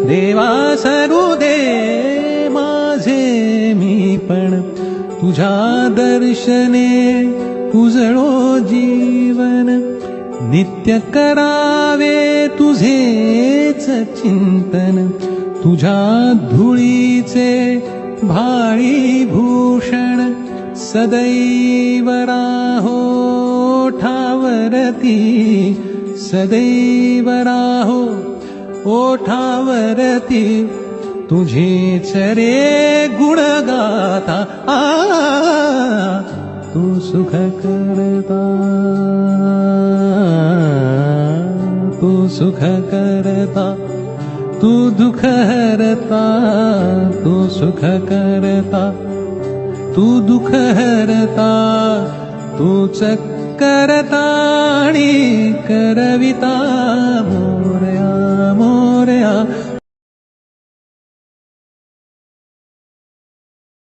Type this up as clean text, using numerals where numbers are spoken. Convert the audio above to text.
देवा सरू दे माझे मी पण तुझ्या दर्शने उजळो जीवन नित्य करावे तुझेच चिंतन तुझ्या धुळीचे भाळी भूषण सदैव राहो ओठावरती सदैव राहो ओठावरती तुझेच रे गुण गाता तू सुख करता तू सुख करता तू दुःख हरता तू सुख करता तू दुःख हरता तूच करता आणि करविता मोरया मोरया